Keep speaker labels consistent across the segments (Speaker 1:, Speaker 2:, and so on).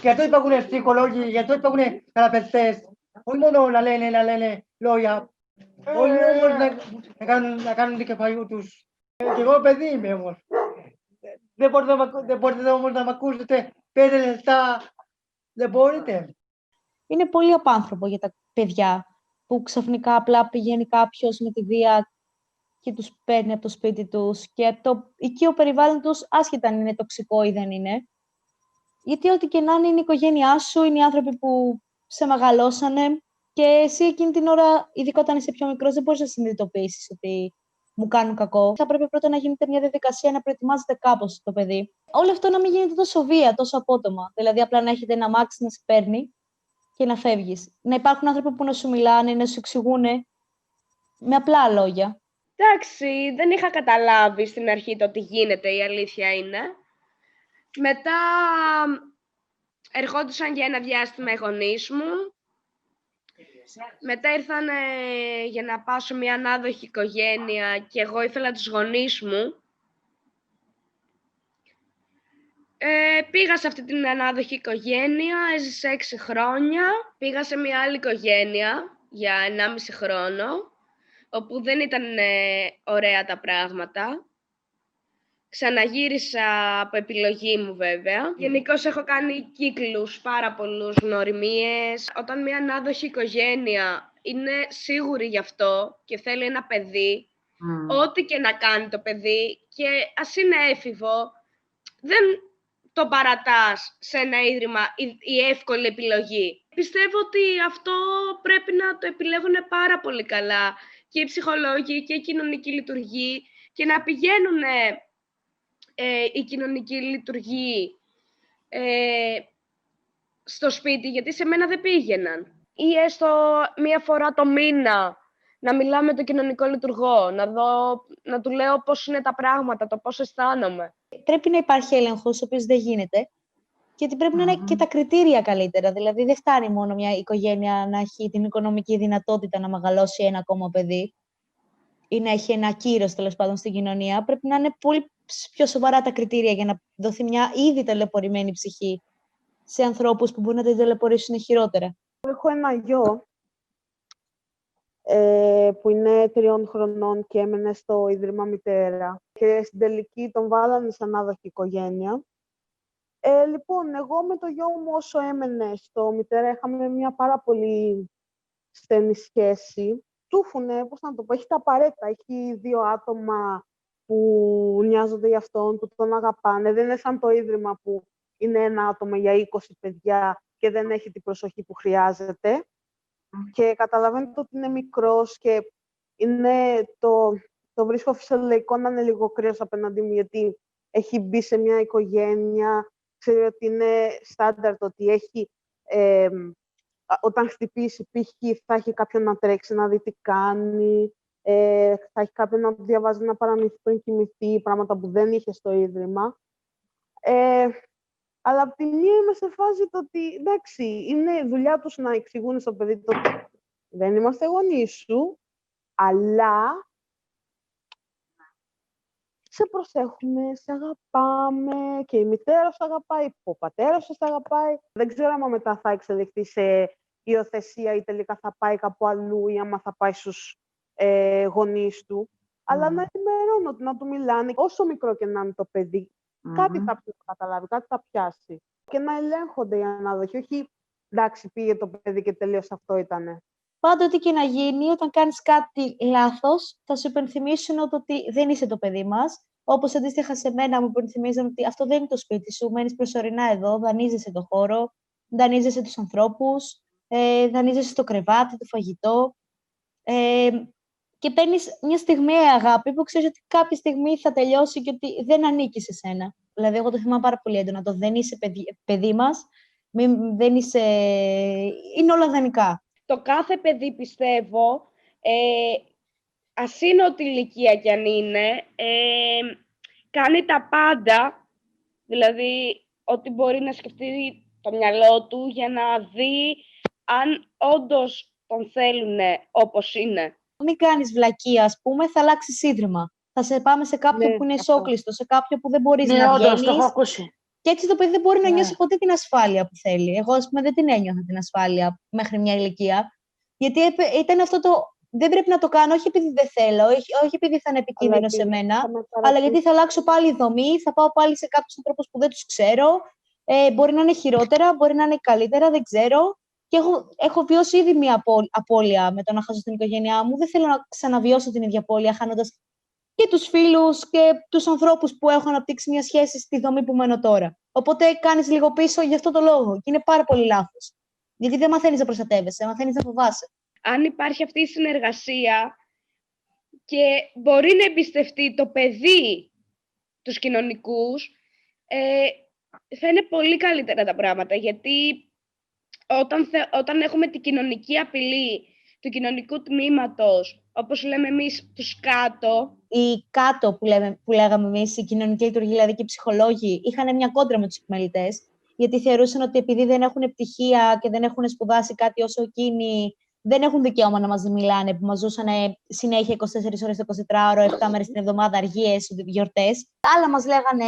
Speaker 1: Και αυτό υπάρχουν ψυχολόγοι, γι' αυτό υπάρχουν θεραπευτές. Όχι μόνο να λένε λόγια. Όχι όμως να κάνουν την κεφαλιού τους. Και εγώ παιδί είμαι όμως. Δεν μπορείτε όμως να με ακούσετε 5 λεπτά. Δεν μπορείτε.
Speaker 2: Είναι πολύ απάνθρωπο για τα παιδιά που ξαφνικά απλά πηγαίνει κάποιος με τη βία και τους παίρνει από το σπίτι τους και το οικείο περιβάλλον τους, άσχετα αν είναι τοξικό ή δεν είναι. Γιατί ό,τι και να είναι η οικογένειά σου, είναι οι άνθρωποι που σε μεγαλώσανε και εσύ εκείνη την ώρα, ειδικά όταν είσαι πιο μικρός, δεν μπορείς να συνειδητοποιήσεις ότι μου κάνουν κακό. Θα πρέπει πρώτα να γίνεται μια διαδικασία να προετοιμάζεται κάπως το παιδί. Όλο αυτό να μην γίνεται τόσο βία, τόσο απότομα. Δηλαδή, απλά να έχετε ένα αμάξι να σε παίρνει και να φεύγεις. Να υπάρχουν άνθρωποι που να σου μιλάνε, να σου εξηγούν με απλά λόγια.
Speaker 3: Εντάξει, δεν είχα καταλάβει στην αρχή το τι γίνεται, η αλήθεια είναι. Μετά ερχόντουσαν για ένα διάστημα οι γονείς μου. Μετά ήρθαν για να πάω σε μια ανάδοχη οικογένεια και εγώ ήθελα τους γονείς μου. Πήγα σε αυτή την ανάδοχη οικογένεια, έζησα 6 χρόνια. Πήγα σε μια άλλη οικογένεια για 1,5 χρόνο, όπου δεν ήταν ωραία τα πράγματα. Ξαναγύρισα από επιλογή μου βέβαια. Γενικώς έχω κάνει κύκλους, πάρα πολλούς, γνωριμίες. Όταν μια ανάδοχη οικογένεια είναι σίγουρη γι' αυτό και θέλει ένα παιδί, ό,τι και να κάνει το παιδί και ας είναι έφηβο, δεν το παρατάς σε ένα ίδρυμα η εύκολη επιλογή. Πιστεύω ότι αυτό πρέπει να το επιλέγουν πάρα πολύ καλά και οι ψυχολόγοι και οι κοινωνικοί λειτουργοί και να πηγαίνουν οι κοινωνικοί λειτουργοί στο σπίτι, γιατί σε μένα δεν πήγαιναν. Ή έστω μία φορά το μήνα να μιλάω με τον κοινωνικό λειτουργό, να του λέω πώς είναι τα πράγματα, το πώς αισθάνομαι.
Speaker 2: Πρέπει να υπάρχει έλεγχος, ο οποίος δεν γίνεται, γιατί πρέπει να είναι και τα κριτήρια καλύτερα. Δηλαδή, δεν φτάνει μόνο μια οικογένεια να έχει την οικονομική δυνατότητα να μεγαλώσει ένα ακόμα παιδί ή να έχει ένα κύρος, τέλος πάντων, στην κοινωνία. Πρέπει να είναι πολύ πιο σοβαρά τα κριτήρια για να δοθεί μια ήδη ταλαιπωρημένη ψυχή σε ανθρώπους που μπορούν να την ταλαιπωρήσουν χειρότερα.
Speaker 4: Έχω ένα γιο που είναι 3 χρονών και έμενε στο Ίδρυμα Μητέρα και στην τελική τον βάλανε σε ανάδοχη οικογένεια. Λοιπόν, εγώ με το γιο μου όσο έμενε στο Μητέρα είχαμε μια πάρα πολύ στενή σχέση. Τούφουνε, πώς να το πω, έχει τα απαραίτητα. Έχει 2 άτομα που νοιάζονται για αυτόν, που τον αγαπάνε. Δεν είναι σαν το Ίδρυμα που είναι ένα άτομο για 20 παιδιά και δεν έχει την προσοχή που χρειάζεται. Και καταλαβαίνετε ότι είναι μικρός και είναι το βρίσκω φυσιολογικό να είναι λίγο κρύος απέναντί μου, γιατί έχει μπει σε μια οικογένεια, ξέρει ότι είναι στάνταρτ, ότι έχει, όταν χτυπήσει π.χ. θα έχει κάποιον να τρέξει, να δει τι κάνει, θα έχει κάποιον να του διαβάζει ένα παραμύθι πριν κοιμηθεί, πράγματα που δεν είχε στο Ίδρυμα. Αλλά απ' τη μία είμαι σε φάση το ότι, εντάξει, είναι δουλειά τους να εξηγούν στο παιδί το ότι δεν είμαστε γονείς σου, αλλά σε προσέχουμε, σε αγαπάμε και η μητέρα σου αγαπάει, ο πατέρας σου αγαπάει. Δεν ξέρω άμα μετά θα εξελιχθεί σε υιοθεσία ή τελικά θα πάει κάπου αλλού ή άμα θα πάει στους γονείς του. Αλλά να ενημερώνω, να του μιλάνε, όσο μικρό και να είναι το παιδί, κάτι θα καταλάβει, κάτι θα πιάσει. Και να ελέγχονται οι ανάδοχοι, όχι εντάξει πήγε το παιδί και τελείως αυτό ήτανε.
Speaker 2: Πάντα ό,τι και να γίνει, όταν κάνεις κάτι λάθος, θα σου υπενθυμίσουν ότι δεν είσαι το παιδί μας. Όπως αντίστοιχα σε μένα μου υπενθυμίζαν ότι αυτό δεν είναι το σπίτι σου, μένεις προσωρινά εδώ, δανείζεσαι το χώρο, δανείζεσαι τους ανθρώπους, δανείζεσαι το κρεβάτι, το φαγητό. Και παίρνεις μια στιγμιαία αγάπη που ξέρεις ότι κάποια στιγμή θα τελειώσει και ότι δεν ανήκει σε σένα. Δηλαδή, εγώ το θυμάμαι πάρα πολύ έντονα. Το δεν είσαι παιδί μας, δεν είσαι... είναι όλα δανεικά.
Speaker 3: Το κάθε παιδί, πιστεύω, ας είναι ό,τι ηλικία κι αν είναι, κάνει τα πάντα, δηλαδή ό,τι μπορεί να σκεφτεί το μυαλό του για να δει αν όντως τον θέλουν όπως είναι.
Speaker 2: Μην κάνεις βλακεία, ας πούμε, θα αλλάξεις ίδρυμα. Θα σε πάμε σε κάποιον που είναι ισόκλειστο, σε κάποιον που δεν μπορείς να βγαίνεις.
Speaker 5: Ναι, όντως, το έχω ακούσει.
Speaker 2: Και έτσι το παιδί δεν μπορεί να
Speaker 1: Ναι.
Speaker 2: νιώσει ποτέ την ασφάλεια που θέλει. Εγώ, ας πούμε, δεν την ένιωθα την ασφάλεια μέχρι μια ηλικία. Γιατί ήταν αυτό το. Δεν πρέπει να το κάνω, όχι επειδή δεν θέλω, όχι επειδή θα είναι επικίνδυνο σε μένα, αλλά γιατί θα αλλάξω πάλι δομή, θα πάω πάλι σε κάποιους ανθρώπους που δεν τους ξέρω. Μπορεί να είναι χειρότερα, μπορεί να είναι καλύτερα, δεν ξέρω. Και έχω βιώσει ήδη μια απώλεια με το να χάσω την οικογένειά μου. Δεν θέλω να ξαναβιώσω την ίδια απώλεια, χάνοντας και τους φίλους και τους ανθρώπους που έχω αναπτύξει μια σχέση στη δομή που μένω τώρα. Οπότε κάνεις λίγο πίσω για αυτό το λόγο. Και είναι πάρα πολύ λάθος. Γιατί δεν μαθαίνεις να προστατεύεσαι, μαθαίνεις να φοβάσαι.
Speaker 3: Αν υπάρχει αυτή η συνεργασία και μπορεί να εμπιστευτεί το παιδί τους κοινωνικούς, θα είναι πολύ καλύτερα τα πράγματα. Γιατί όταν έχουμε την κοινωνική απειλή του κοινωνικού τμήματος, όπως λέμε εμείς, τους κάτω.
Speaker 2: Οι κάτω που λέγαμε εμείς, οι κοινωνικοί λειτουργοί, δηλαδή και οι ψυχολόγοι, είχαν μια κόντρα με τους επιμελητές, γιατί θεωρούσαν ότι επειδή δεν έχουν πτυχία και δεν έχουν σπουδάσει κάτι όσο εκείνοι, δεν έχουν δικαίωμα να μας μιλάνε, που μας ζούσαν συνέχεια 24 ώρες το 24ωρο, 7 μέρες την εβδομάδα, αργίες, γιορτές. Άλλα μας λέγανε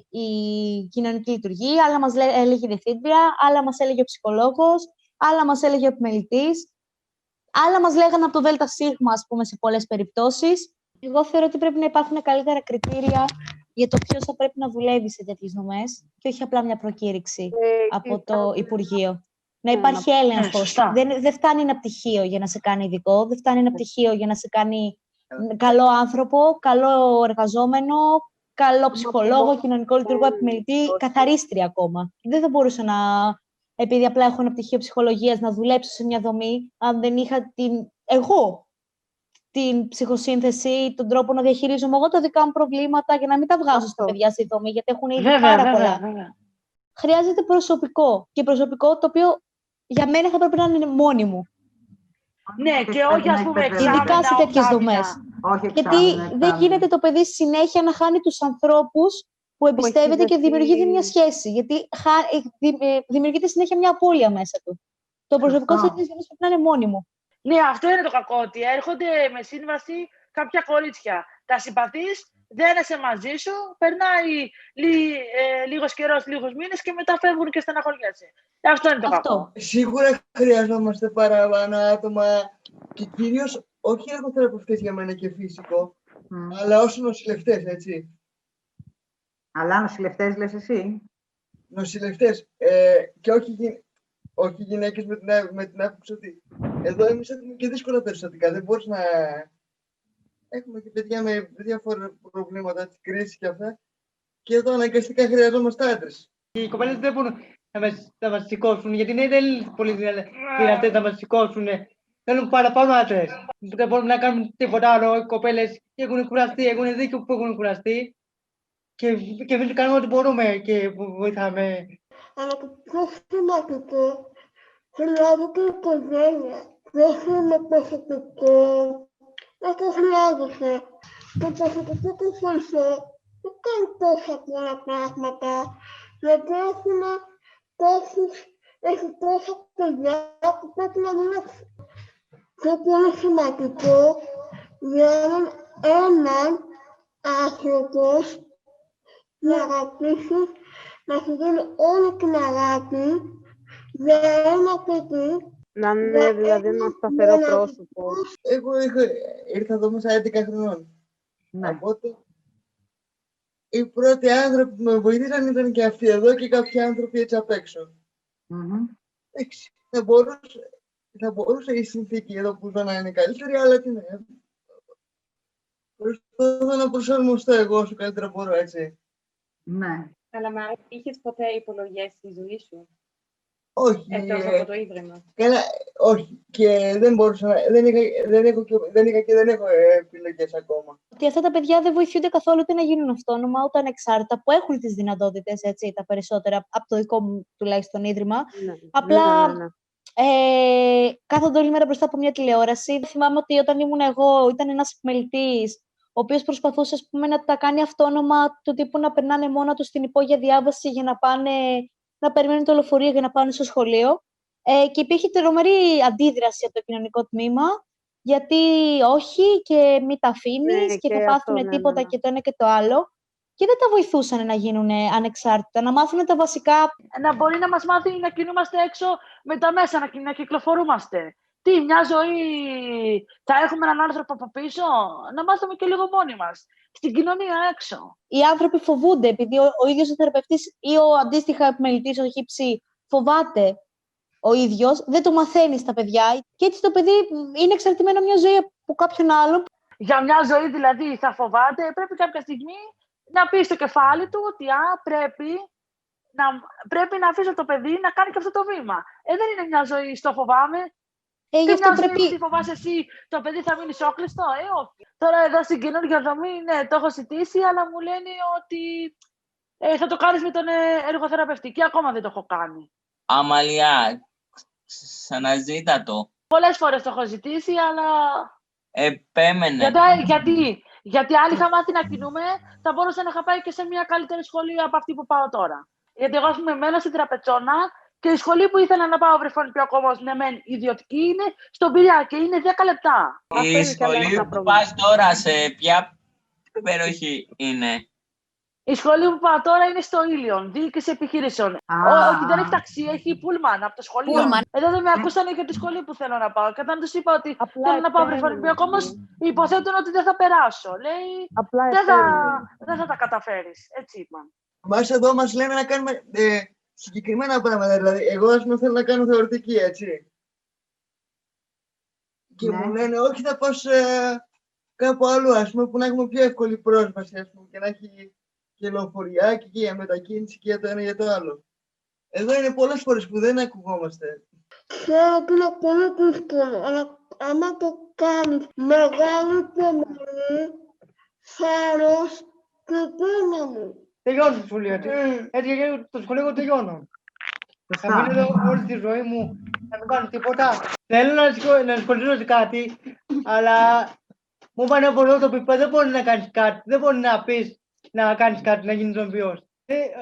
Speaker 2: οι κοινωνικοί λειτουργοί, άλλα μας έλεγε η διευθύντρια, άλλα μας έλεγε ο ψυχολόγος, άλλα μας έλεγε ο επιμελητής, άλλα μας λέγανε από το ΔΣ, ας πούμε, σε πολλές περιπτώσεις. Εγώ θεωρώ ότι πρέπει να υπάρχουν καλύτερα κριτήρια για το ποιος θα πρέπει να δουλεύει σε τέτοιες δομές και όχι απλά μια προκήρυξη από το Υπουργείο. Να υπάρχει έλεγχος. Δεν φτάνει ένα πτυχίο για να σε κάνει ειδικό, δεν φτάνει ένα πτυχίο για να σε κάνει καλό άνθρωπο, καλό εργαζόμενο, καλό ψυχολόγο, κοινωνικό λειτουργό, επιμελητή, καθαρίστρια ακόμα. Δεν θα μπορούσα να, επειδή απλά έχω ένα πτυχίο ψυχολογίας, να δουλέψω σε μια δομή, αν δεν είχα την ψυχοσύνθεση, τον τρόπο να διαχειρίζομαι εγώ τα δικά μου προβλήματα για να μην τα βγάζω στα παιδιά στη δομή, γιατί έχουν ήδη πάρα πολλά. Χρειάζεται προσωπικό. Και προσωπικό το οποίο για μένα θα πρέπει να είναι μόνιμο.
Speaker 5: Ναι, και όχι, ας πούμε,
Speaker 2: ειδικά σε τέτοιες δομές. Γιατί δεν γίνεται το παιδί συνέχεια να χάνει τους ανθρώπους που εμπιστεύεται και δημιουργείται μια σχέση. Γιατί δημιουργείται συνέχεια μια απώλεια μέσα του. Το προσωπικό σε τέτοιες δομές πρέπει να είναι μόνιμο.
Speaker 5: Ναι, αυτό είναι το κακό, ότι έρχονται με σύμβαση κάποια κορίτσια. Τα συμπαθείς, δένεσαι μαζί σου, περνάει λίγος καιρός, λίγους μήνες και μετά φεύγουν και στεναχωριέσαι. Αυτό είναι το κακό.
Speaker 1: Σίγουρα χρειαζόμαστε παραπάνω άτομα και κυρίως όχι εργοθεραπευτές για μένα και φυσικό, αλλά ως νοσηλευτές, έτσι.
Speaker 6: Αλλά νοσηλευτές λες εσύ.
Speaker 1: Νοσηλευτές και όχι γυναίκες με την άποψη ότι εδώ εμείς έχουμε και δύσκολα περιστατικά. Δεν μπορείς να... Έχουμε και παιδιά με διάφορα προβλήματα, κρίση και αυτά. Και εδώ αναγκαστικά χρειαζόμαστε άντρες. Οι κοπέλες δεν μπορούν να μας σηκώσουν, γιατί δεν είναι πολύ δυνατές να μας σηκώσουν. Θέλουν παραπάνω άντρες. Δεν μπορούν να κάνουν τίποτα άλλο. Οι κοπέλες έχουν κουραστεί, έχουν δίκιο που έχουν κουραστεί. Και εμείς κάνουμε ό,τι μπορούμε και βοηθάμε.
Speaker 7: Αλλά το πιο σημαντικό, χρειάζεται η οικογένεια. Δεν είναι προσωπικό, δεν το χρειάζεσαι. Το προσωπικό του χρυσό δεν κάνει τόσα πολλά πράγματα, γιατί έχει τόσα παιδιά που πρέπει να δουλέψει. Και πολύ σημαντικό για έναν άνθρωπο να αγαπήσει, να σου δίνει όλη την αγάπη για ένα παιδί.
Speaker 4: Να είναι δηλαδή ένα σταθερό πρόσωπο.
Speaker 1: Εγώ ήρθα εδώ μέσα 11 χρονών.
Speaker 6: Ναι.
Speaker 1: Οπότε οι πρώτοι άνθρωποι που με βοήθησαν ήταν και αυτοί εδώ και κάποιοι άνθρωποι έτσι απ' έξω. Εντάξει, θα μπορούσε η συνθήκη εδώ που ζω να είναι καλύτερη, αλλά τι είναι. Προσπαθώ να προσαρμοστώ εγώ όσο καλύτερα μπορώ, έτσι.
Speaker 6: Ναι.
Speaker 8: Αλλά Μάρα, είχες ποτέ υπολογές στη ζωή σου,
Speaker 1: Όχι.
Speaker 8: εκτός από το Ίδρυμα?
Speaker 1: Καλά, όχι. Και δεν μπορούσα να... Δεν έχω επιλογές ακόμα.
Speaker 2: Ότι αυτά τα παιδιά δεν βοηθούνται καθόλου ούτε να γίνουν αυτόνομα, ούτε ανεξάρτητα, που έχουν τις δυνατότητες, έτσι, τα περισσότερα, από το δικό μου τουλάχιστον Ίδρυμα.
Speaker 4: Ναι.
Speaker 2: Απλά
Speaker 4: Ναι.
Speaker 2: κάθονται όλη μέρα μπροστά από μια τηλεόραση. Θυμάμαι ότι όταν ήμουν εγώ, ήταν ένας επιμελητής, ο οποίος προσπαθούσε, ας πούμε, να τα κάνει αυτόνομα, του τύπου να περνάνε μόνα τους στην υπόγεια διάβαση για να περιμένουν το λεωφορείο για να πάνε στο σχολείο. Και υπήρχε τρομερή αντίδραση από το κοινωνικό τμήμα, γιατί όχι και μην τα αφήνεις και θα πάθουν τίποτα και το ένα και το άλλο. και δεν τα βοηθούσαν να γίνουν ανεξάρτητα, να μάθουν τα βασικά.
Speaker 5: Να μπορεί να μας μάθει να κινούμαστε έξω με τα μέσα, να κυκλοφορούμαστε. Τι, μια ζωή θα έχουμε έναν άνθρωπο από πίσω, να μάθουμε και λίγο μόνοι μας, στην κοινωνία έξω.
Speaker 2: Οι άνθρωποι φοβούνται, επειδή ο ίδιος ο θεραπευτής ή ο αντίστοιχα επιμελητής, ο χύψη, φοβάται ο ίδιος, δεν το μαθαίνει στα παιδιά και έτσι το παιδί είναι εξαρτημένο μια ζωή από κάποιον άλλο.
Speaker 5: Για μια ζωή δηλαδή θα φοβάται, πρέπει κάποια στιγμή να πει στο κεφάλι του ότι πρέπει να αφήσω το παιδί να κάνει και αυτό το βήμα. Δεν είναι μια ζωή στο φοβάμαι.
Speaker 2: Γι' αυτό πρέπει...
Speaker 5: Τι φοβάσαι εσύ, το παιδί θα μείνει σόκλειστο, όχι. Τώρα εδώ στην καινούργια δομή, ναι, το έχω ζητήσει, αλλά μου λένε ότι θα το κάνεις με τον εργοθεραπευτή και ακόμα δεν το έχω κάνει.
Speaker 9: Αμαλία, ξαναζήτα το.
Speaker 5: Πολλές φορές το έχω ζητήσει, αλλά...
Speaker 9: Επέμενε.
Speaker 5: Γιατί αν είχα μάθει να κινούμε, θα μπορούσα να είχα πάει και σε μια καλύτερη σχολή από αυτή που πάω τώρα. Γιατί εγώ, μένω στην Τραπετσόνα και η σχολή που ήθελα να πάω βρεφονιπιακό ακόμα, ναι, μεν ιδιωτική, είναι στον Πειραιά και είναι 10 λεπτά.
Speaker 9: Η σχολή που πας τώρα, σε ποια περιοχή είναι?
Speaker 5: Η σχολή που πάω τώρα είναι στο Ήλιον, διοίκηση επιχειρήσεων. Όχι, δεν έχει ταξί, έχει πούλμαν από το σχολείο. Εδώ δεν με ακούσαν για τη σχολή που θέλω να πάω. Και όταν του είπα ότι θέλω να πάω βρεφονιπιακό, όμως υποθέτουν ότι δεν θα περάσω. Λέει, δεν θα τα καταφέρεις. Έτσι είπαν.
Speaker 10: Μας εδώ μας λένε να κάνουμε συγκεκριμένα πράγματα. Δηλαδή, εγώ ας πούμε θέλω να κάνω θεωρητική, έτσι. Και μου λένε, όχι, θα πάω κάπου αλλού, ας πούμε, που να έχουμε πιο εύκολη πρόσβαση, ας πούμε, και να έχει και λεωφορεία και για μετακίνηση και για το ένα για το άλλο. Εδώ είναι πολλές φορές που δεν ακουγόμαστε.
Speaker 7: Ξέρω ότι είναι πολύ δύσκολο, αλλά άμα το κάνεις μεγάλη υπομονή, θάρρος και δύναμη.
Speaker 1: Τελειώνω το σχολείο, έτσι το σχολείο τελειώνω. Θα μείνω εδώ όλη τη ζωή μου να μην κάνω τίποτα. Θέλω να ασχοληθώ σε κάτι, αλλά μου είπαν από εδώ το πιπέ, δεν μπορεί να κάνεις κάτι, δεν μπορεί να πεις να κάνεις κάτι, να γίνεις ζωμπιός.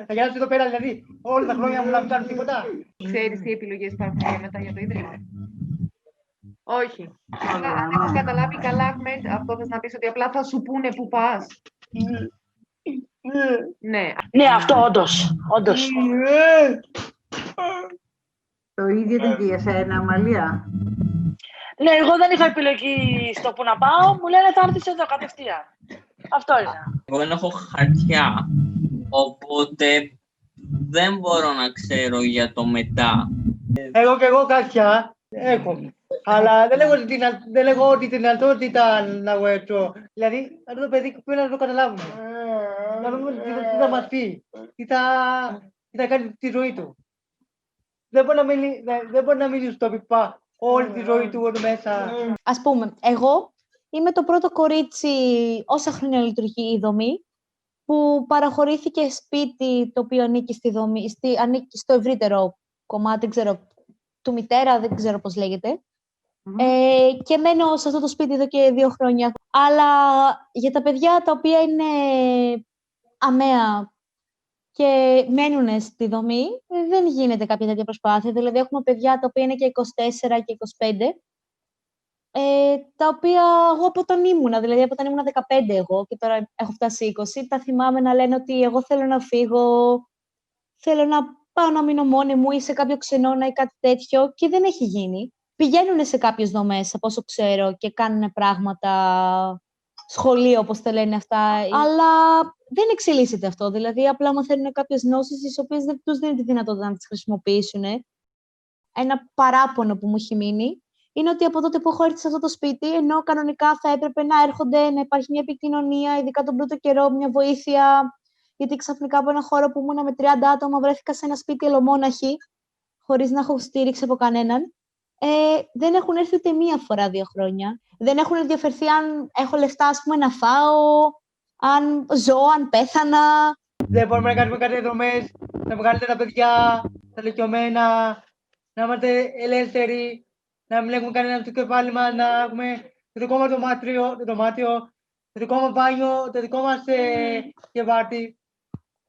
Speaker 1: Θα γυράσεις εδώ πέρα, δηλαδή, όλα τα χρόνια μου να μην κάνω τίποτα.
Speaker 8: Ξέρεις τι επιλογές υπάρχουν μετά για το Ίδρυμα? Όχι. Αλλά αν έχω καταλάβει καλά, Αχμέτ, αυτό θες να πεις ότι απλά θα σου πούνε που πας. Ναι.
Speaker 5: Ναι, αυτό όντως.
Speaker 6: Το ίδιο ήταν και για σένα, Αμαλία.
Speaker 5: Ναι, εγώ δεν είχα επιλογή στο που να πάω, μου λένε θα έρθεις εδώ κατευθείαν. Αυτό είναι.
Speaker 9: Εγώ δεν έχω χαρτιά, οπότε δεν μπορώ να ξέρω για το μετά.
Speaker 1: Εγώ και εγώ κάποια έχω, αλλά δεν έχω τη δυνατότητα να βοηθώ. Δηλαδή, αυτό το παιδί πρέπει να το καταλάβουμε. Να δούμε τι θα μας πει, τι θα κάνει τη ζωή του. Δεν μπορεί να μείνει στο πιπά όλη τη ζωή του εδώ μέσα.
Speaker 2: Ας πούμε, εγώ είμαι το πρώτο κορίτσι, όσα χρόνια λειτουργεί η δομή, που παραχωρήθηκε σπίτι το οποίο ανήκει στη δομή, ανήκει στο ευρύτερο κομμάτι, δεν ξέρω, του μητέρα, δεν ξέρω πώς λέγεται. Και μένω σε αυτό το σπίτι εδώ και 2 χρόνια. Αλλά για τα παιδιά τα οποία είναι αμαία και μένουν στη δομή, δεν γίνεται κάποια τέτοια προσπάθεια. Δηλαδή, έχουμε παιδιά τα οποία είναι και 24 και 25, τα οποία εγώ από όταν ήμουνα, δηλαδή από όταν ήμουνα 15 εγώ και τώρα έχω φτάσει 20, τα θυμάμαι να λένε ότι εγώ θέλω να φύγω, θέλω να πάω να μείνω μόνη μου ή σε κάποιο ξενώνα ή κάτι τέτοιο και δεν έχει γίνει. Πηγαίνουν σε κάποιες δομές, από όσο ξέρω, και κάνουν πράγματα, σχολείο, όπως τα λένε αυτά, αλλά δεν εξελίσσεται αυτό. Δηλαδή, απλά μαθαίνουν κάποιες γνώσεις, τις οποίες δεν τους δίνει τη δυνατότητα να τις χρησιμοποιήσουν. Ένα παράπονο που μου έχει μείνει είναι ότι από τότε που έχω έρθει σε αυτό το σπίτι, ενώ κανονικά θα έπρεπε να έρχονται, να υπάρχει μια επικοινωνία, ειδικά τον πρώτο καιρό, μια βοήθεια, γιατί ξαφνικά από ένα χώρο που ήμουνα με 30 άτομα βρέθηκα σε ένα σπίτι ελομόναχη, χωρίς να έχω στήριξη από κανέναν. Δεν έχουν έρθει ούτε μία φορά 2 χρόνια. Δεν έχουν ενδιαφερθεί αν έχω λεφτά, ας πούμε, να φάω, αν ζω, αν πέθανα.
Speaker 1: Δεν μπορούμε να κάνουμε κάτι δομές, να βγάλετε τα παιδιά, τα ηλικιωμένα, να είμαστε ελεύθεροι, να μην έχουμε κανένα στο κεφάλι μας, να έχουμε το δικό μας δωμάτιο, το δικό μας μπάνιο, το δικό μας κεβάτι.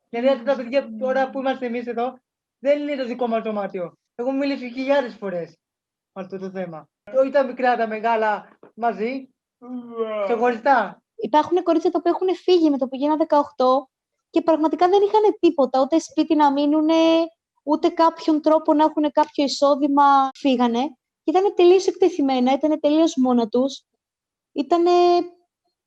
Speaker 1: Γιατί αυτά τα παιδιά τώρα που είμαστε εμείς εδώ, δεν είναι το δικό μας δωμάτιο. Έχω μιλήσει χιλιάδες φορές με αυτό το θέμα. Όχι τα μικρά, τα μεγάλα μαζί, ξεχωριστά.
Speaker 2: Υπάρχουν κορίτσια τα οποία έχουν φύγει με το που γίνανε 18 και πραγματικά δεν είχαν τίποτα, ούτε σπίτι να μείνουν, ούτε κάποιον τρόπο να έχουν κάποιο εισόδημα, φύγανε. Ήταν τελείως εκτεθειμένα, ήταν τελείως μόνα τους. Ήταν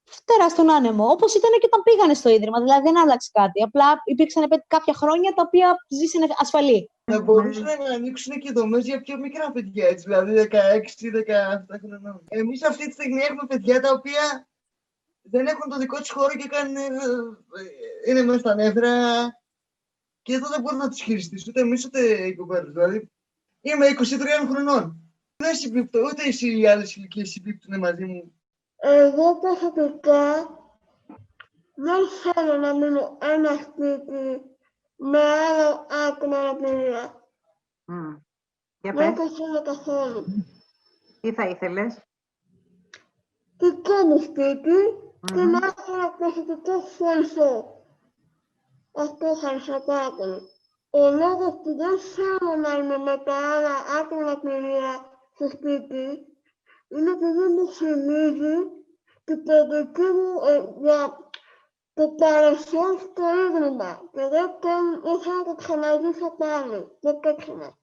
Speaker 2: φτερά στον άνεμο, όπως ήταν και όταν πήγανε στο Ίδρυμα. Δηλαδή δεν άλλαξε κάτι. Απλά υπήρξαν κάποια χρόνια τα οποία ζήσανε ασφαλή.
Speaker 10: Θα μπορούσαν να ανοίξουν και δομές για πιο μικρά παιδιά, έτσι, δηλαδή 16-17 χρονών. Εμείς αυτή τη στιγμή έχουμε παιδιά τα οποία δεν έχουν το δικό τους χώρο και είναι μέσα στα νεύρα και εδώ δεν μπορούν να τους χειριστείς, ούτε εμείς ούτε οι κοπέλες. Δηλαδή, είμαι 23 χρονών. Δεν συμπίπτω, ούτε οι άλλες ηλικίες συμπίπτουν μαζί μου.
Speaker 7: Εγώ προσωπικά δεν θέλω να μείνω ένα σπίτι με άλλο άτομο αναπηρία.
Speaker 6: Για
Speaker 7: Δεν
Speaker 6: πες,
Speaker 7: το θέλω καθόλου.
Speaker 6: τι θα ήθελες?
Speaker 7: Δικό μου σπίτι και να έχω ένα προσωπικό σχολείο. Αυτό ευχαριστώ πάρα πολύ. Ο λόγος που δεν θέλω να είμαι με τα άλλα άτομα αναπηρία στο σπίτι είναι επειδή μου θυμίζει την παιδική μου για το παρελθόν στο Ίδρυμα και δεν ήθελα να το ξαναζήσω πάλι. Δεν το ξανά.